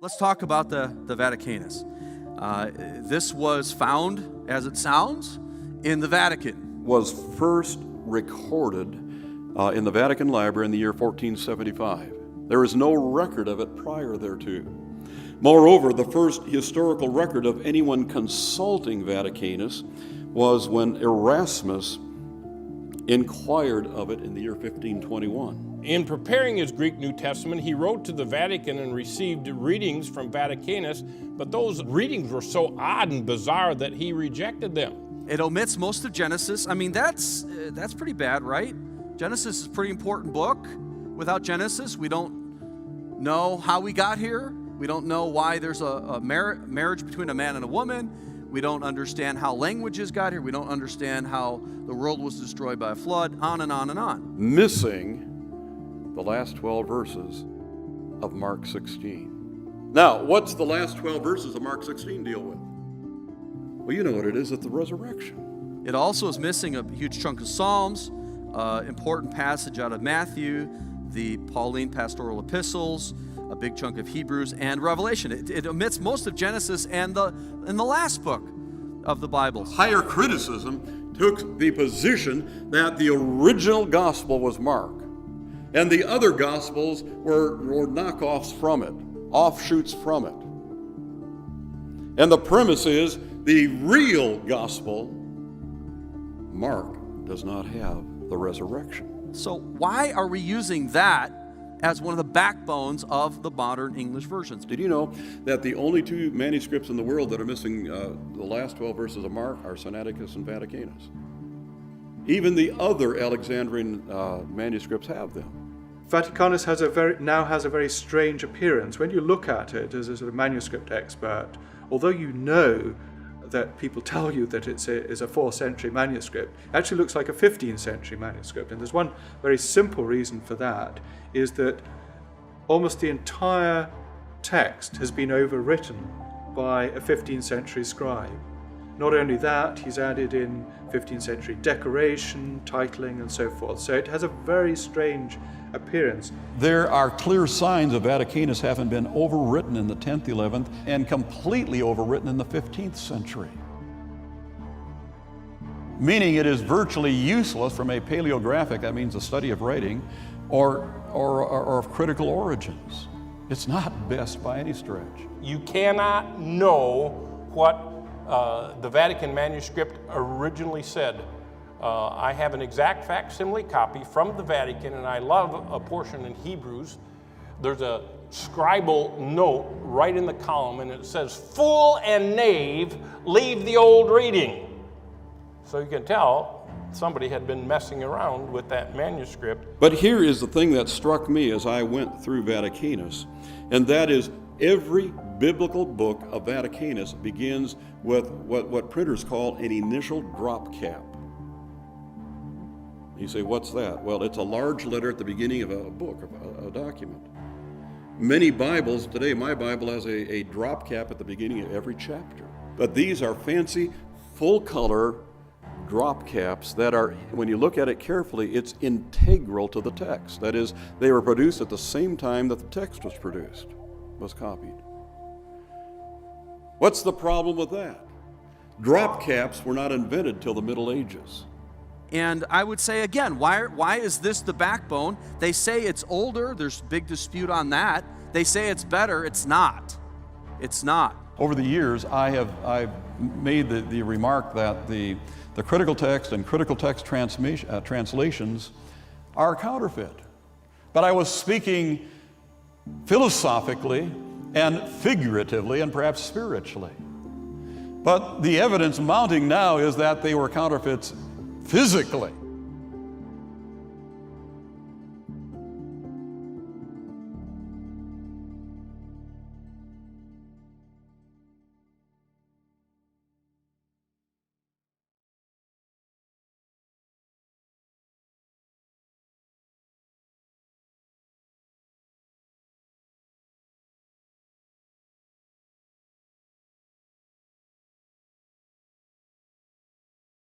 Let's talk about the Vaticanus. This was found, as it sounds, in the Vatican. Was first recorded in the Vatican Library in the year 1475. There is no record of it prior thereto. Moreover, the first historical record of anyone consulting Vaticanus was when Erasmus inquired of it in the year 1521. In preparing his Greek New Testament, he wrote to the Vatican and received readings from Vaticanus, but those readings were so odd and bizarre that he rejected them. It omits most of Genesis. I mean, that's pretty bad, right? Genesis is a pretty important book. Without Genesis, we don't know how we got here. We don't know why there's a marriage between a man and a woman. We don't understand how languages got here. We don't understand how the world was destroyed by a flood, on and on and on. Missing the last 12 verses of Mark 16. Now, what's the last 12 verses of Mark 16 deal with? Well, you know what it is, it's the resurrection. It also is missing a huge chunk of Psalms, important passage out of Matthew, the Pauline pastoral epistles, a big chunk of Hebrews, and Revelation. It omits most of Genesis and the last book of the Bible. Higher criticism took the position that the original gospel was Mark, and the other gospels were knockoffs from it, offshoots from it. And the premise is the real gospel, Mark, does not have the resurrection. So why are we using that as one of the backbones of the modern English versions? Did you know that the only two manuscripts in the world that are missing the last 12 verses of Mark are Sinaiticus and Vaticanus? Even the other Alexandrian manuscripts have them. Vaticanus now has a very strange appearance. When you look at it as a sort of manuscript expert, although you know that people tell you that it's a 4th century manuscript, it actually looks like a 15th century manuscript. And there's one very simple reason for that, is that almost the entire text has been overwritten by a 15th century scribe. Not only that, he's added in 15th century decoration, titling, and so forth. So it has a very strange appearance. There are clear signs of Vaticanus having been overwritten in the 10th, 11th, and completely overwritten in the 15th century. Meaning it is virtually useless from a paleographic, that means a study of writing, or of critical origins. It's not best by any stretch. You cannot know what the Vatican manuscript originally said. I have an exact facsimile copy from the Vatican, and I love a portion in Hebrews. There's a scribal note right in the column, and it says, "Fool and knave, leave the old reading." So you can tell somebody had been messing around with that manuscript. But here is the thing that struck me as I went through Vaticanus, and that is every biblical book of Vaticanus begins with what printers call an initial drop cap. You say, what's that? Well, it's a large letter at the beginning of a book, of a document. Many Bibles, today my Bible has a drop cap at the beginning of every chapter. But these are fancy, full-color drop caps that are, when you look at it carefully, it's integral to the text. That is, they were produced at the same time that the text was produced, was copied. What's the problem with that? Drop caps were not invented till the Middle Ages. And I would say again, why is this the backbone? They say it's older, there's big dispute on that. They say it's better, it's not. It's not. Over the years, I've made the remark that the critical text and critical text translations are counterfeit. But I was speaking philosophically and figuratively and perhaps spiritually. But the evidence mounting now is that they were counterfeits physically.